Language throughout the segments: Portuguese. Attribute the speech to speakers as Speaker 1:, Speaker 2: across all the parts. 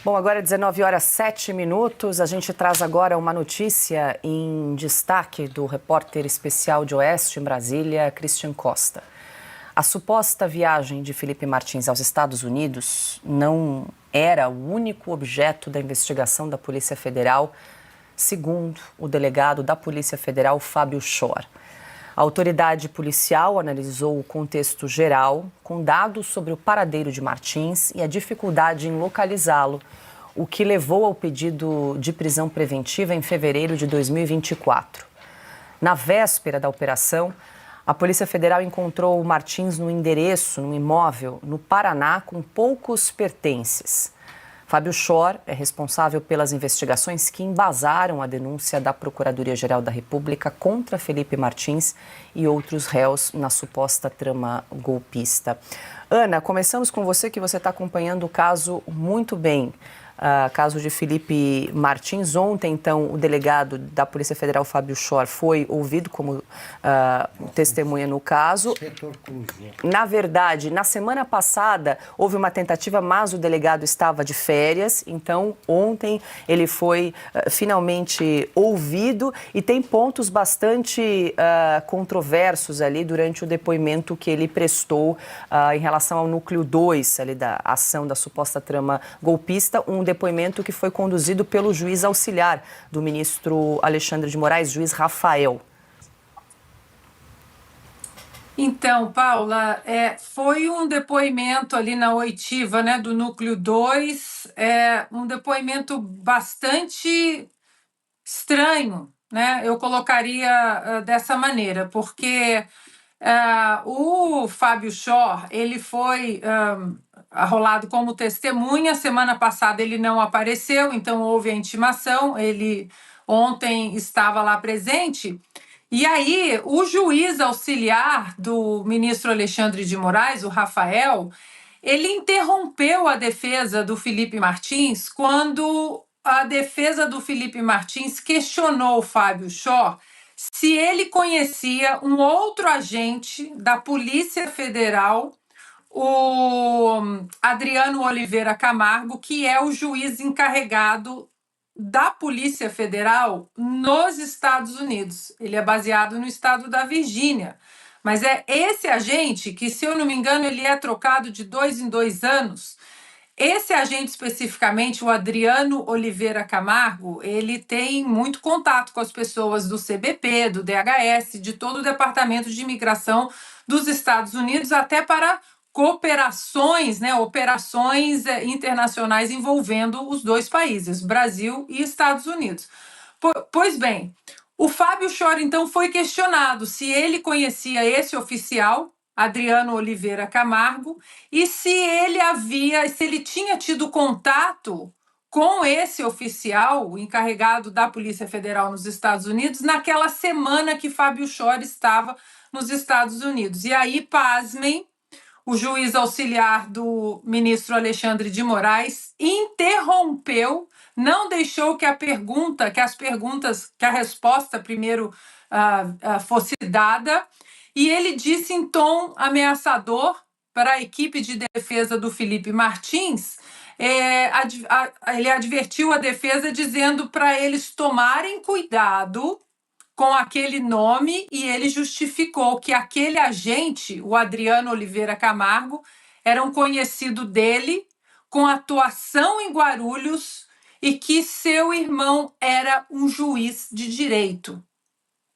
Speaker 1: Bom, agora 19h07. A gente traz agora uma notícia em destaque do repórter especial de Oeste em Brasília, Christian Costa. A suposta viagem de Felipe Martins aos Estados Unidos não era o único objeto da investigação da Polícia Federal, segundo o delegado da Polícia Federal, Fábio Schor. A autoridade policial analisou o contexto geral, com dados sobre o paradeiro de Martins e a dificuldade em localizá-lo, o que levou ao pedido de prisão preventiva em fevereiro de 2024. Na véspera da operação, a Polícia Federal encontrou Martins no endereço, no imóvel, no Paraná, com poucos pertences. Fábio Schor é responsável pelas investigações que embasaram a denúncia da Procuradoria-Geral da República contra Felipe Martins e outros réus na suposta trama golpista. Ana, começamos com você, que você está acompanhando o caso muito bem. Caso de Felipe Martins. Ontem, então, o delegado da Polícia Federal, Fábio Schor, foi ouvido como testemunha no caso. Na verdade, na semana passada, houve uma tentativa, mas o delegado estava de férias. Então, ontem, ele foi finalmente ouvido e tem pontos bastante controversos ali durante o depoimento que ele prestou em relação ao núcleo 2 ali da ação da suposta trama golpista, um depoimento que foi conduzido pelo juiz auxiliar do ministro Alexandre de Moraes, juiz Rafael.
Speaker 2: Então, Paula, foi um depoimento ali na oitiva, né, do núcleo 2, um depoimento bastante estranho, né? Eu colocaria dessa maneira, porque o Fábio Schor, ele foi arrolado como testemunha. Semana passada ele não apareceu, então houve a intimação, ele ontem estava lá presente. E aí, o juiz auxiliar do ministro Alexandre de Moraes, o Rafael, ele interrompeu a defesa do Felipe Martins quando a defesa do Felipe Martins questionou o Fábio Schor se ele conhecia um outro agente da Polícia Federal, o Adriano Oliveira Camargo, que é o juiz encarregado da Polícia Federal nos Estados Unidos. Ele é baseado no estado da Virgínia. Mas é esse agente que, se eu não me engano, ele é trocado de 2 em 2 anos. Esse agente especificamente, o Adriano Oliveira Camargo, ele tem muito contato com as pessoas do CBP, do DHS, de todo o Departamento de Imigração dos Estados Unidos, até para cooperações, né, operações internacionais envolvendo os dois países, Brasil e Estados Unidos. Pois bem, o Fábio Schor, então, foi questionado se ele conhecia esse oficial, Adriano Oliveira Camargo, e se ele tinha tido contato com esse oficial, o encarregado da Polícia Federal nos Estados Unidos, naquela semana que Fábio Schor estava nos Estados Unidos. E aí, pasmem, o juiz auxiliar do ministro Alexandre de Moraes interrompeu, não deixou que a resposta primeiro fosse dada, e ele disse em tom ameaçador para a equipe de defesa do Felipe Martins. Ele advertiu a defesa dizendo para eles tomarem cuidado com aquele nome, e ele justificou que aquele agente, o Adriano Oliveira Camargo, era um conhecido dele, com atuação em Guarulhos, e que seu irmão era um juiz de direito.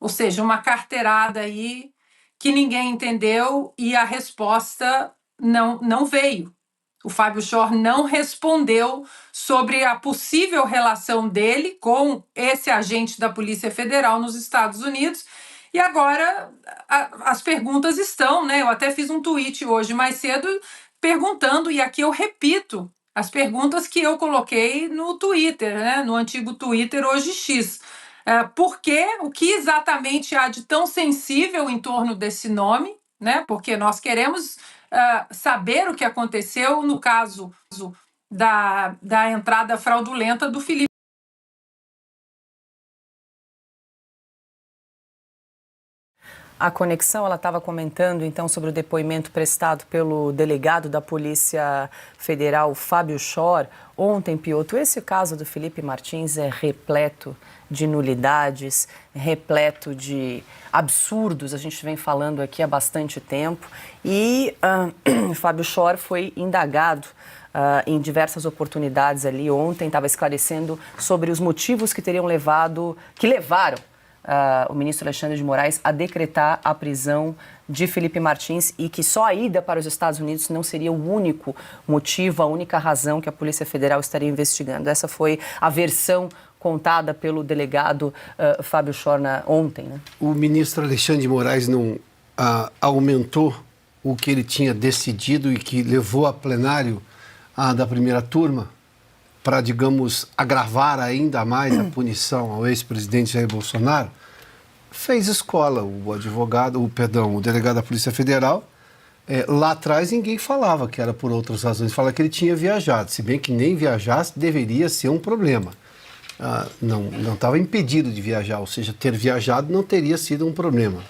Speaker 2: Ou seja, uma carteirada aí que ninguém entendeu, e a resposta não veio. O Fábio Schor não respondeu sobre a possível relação dele com esse agente da Polícia Federal nos Estados Unidos. E agora as perguntas estão, né? Eu até fiz um tweet hoje mais cedo perguntando, e aqui eu repito as perguntas que eu coloquei no Twitter, né? No antigo Twitter, hoje X. Por quê? O que exatamente há de tão sensível em torno desse nome, né? Porque nós queremos saber o que aconteceu no caso da entrada fraudulenta do Felipe.
Speaker 1: a conexão. Ela estava comentando, então, sobre o depoimento prestado pelo delegado da Polícia Federal, Fábio Schor. Ontem, Piotr, esse caso do Felipe Martins é repleto de nulidades, repleto de absurdos. A gente vem falando aqui há bastante tempo. E Fábio Schor foi indagado em diversas oportunidades ali ontem, estava esclarecendo sobre os motivos que levaram o ministro Alexandre de Moraes a decretar a prisão de Felipe Martins e que só a ida para os Estados Unidos não seria o único motivo, a única razão que a Polícia Federal estaria investigando. Essa foi a versão contada pelo delegado Fábio Schor ontem, né?
Speaker 3: O ministro Alexandre de Moraes não aumentou o que ele tinha decidido e que levou a plenário da primeira turma para, digamos, agravar ainda mais a punição ao ex-presidente Jair Bolsonaro. Fez escola, o delegado da Polícia Federal. Lá atrás ninguém falava que era por outras razões, fala que ele tinha viajado, se bem que nem viajasse deveria ser um problema. Não estava impedido de viajar, ou seja, ter viajado não teria sido um problema.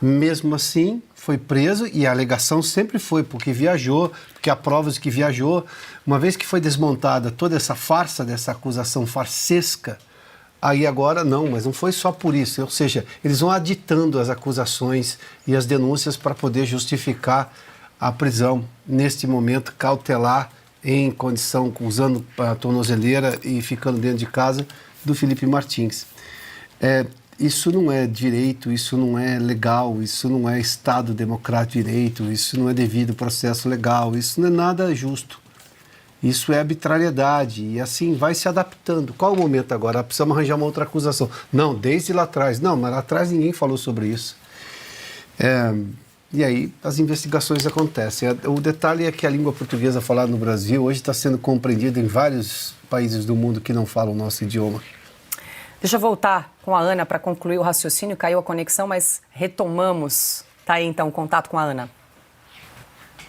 Speaker 3: Mesmo assim, foi preso e a alegação sempre foi porque viajou, porque há provas de que viajou. Uma vez que foi desmontada toda essa farsa, dessa acusação farsesca, aí agora não, mas não foi só por isso. Ou seja, eles vão aditando as acusações e as denúncias para poder justificar a prisão, neste momento cautelar, em condição, usando a tornozeleira e ficando dentro de casa, do Felipe Martins. Isso não é direito, isso não é legal, isso não é Estado democrático de direito, isso não é devido processo legal, isso não é nada justo. Isso é arbitrariedade e assim vai se adaptando. Qual o momento agora? Precisamos arranjar uma outra acusação. Não, desde lá atrás. Não, mas lá atrás ninguém falou sobre isso. E aí as investigações acontecem. O detalhe é que a língua portuguesa falada no Brasil hoje está sendo compreendida em vários países do mundo que não falam o nosso idioma.
Speaker 1: Deixa eu voltar com a Ana para concluir o raciocínio. Caiu a conexão, mas retomamos. Tá aí, então, o contato com a Ana.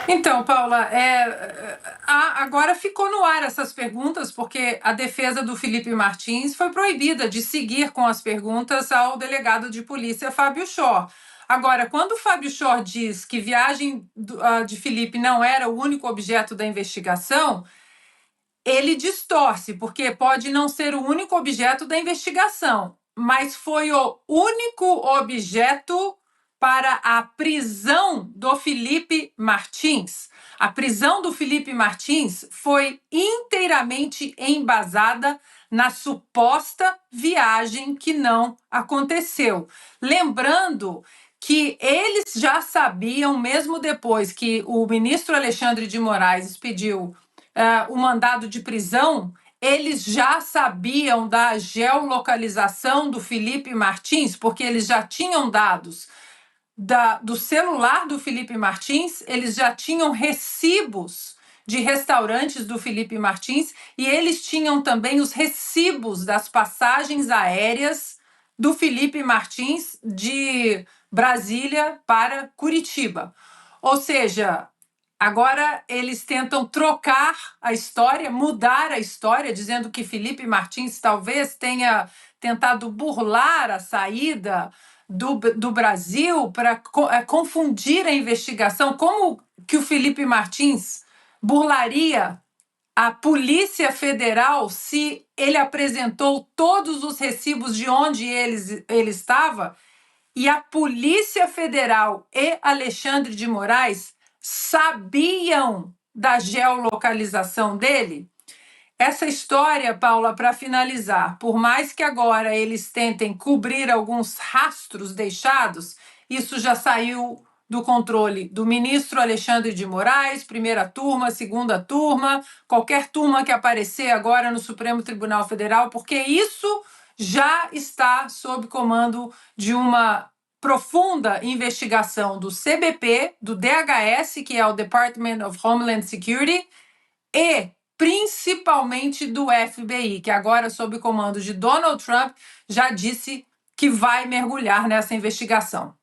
Speaker 2: Então, Paula, agora ficou no ar essas perguntas, porque a defesa do Felipe Martins foi proibida de seguir com as perguntas ao delegado de polícia, Fábio Schor. Agora, quando o Fábio Schor diz que viagem de Felipe não era o único objeto da investigação, ele distorce, porque pode não ser o único objeto da investigação, mas foi o único objeto para a prisão do Felipe Martins. A prisão do Felipe Martins foi inteiramente embasada na suposta viagem que não aconteceu. Lembrando que eles já sabiam, mesmo depois que o ministro Alexandre de Moraes expediu o mandado de prisão, eles já sabiam da geolocalização do Felipe Martins, porque eles já tinham dados do celular do Felipe Martins, eles já tinham recibos de restaurantes do Felipe Martins e eles tinham também os recibos das passagens aéreas do Felipe Martins de Brasília para Curitiba. Ou seja, agora eles tentam trocar a história, mudar a história, dizendo que Felipe Martins talvez tenha tentado burlar a saída do Brasil para confundir a investigação. Como que o Felipe Martins burlaria a Polícia Federal se ele apresentou todos os recibos de onde ele estava? E a Polícia Federal e Alexandre de Moraes sabiam da geolocalização dele? Essa história, Paula, para finalizar, por mais que agora eles tentem cobrir alguns rastros deixados, isso já saiu do controle do ministro Alexandre de Moraes, primeira turma, segunda turma, qualquer turma que aparecer agora no Supremo Tribunal Federal, porque isso já está sob comando de uma profunda investigação do CBP, do DHS, que é o Department of Homeland Security, e principalmente do FBI, que agora, sob comando de Donald Trump, já disse que vai mergulhar nessa investigação.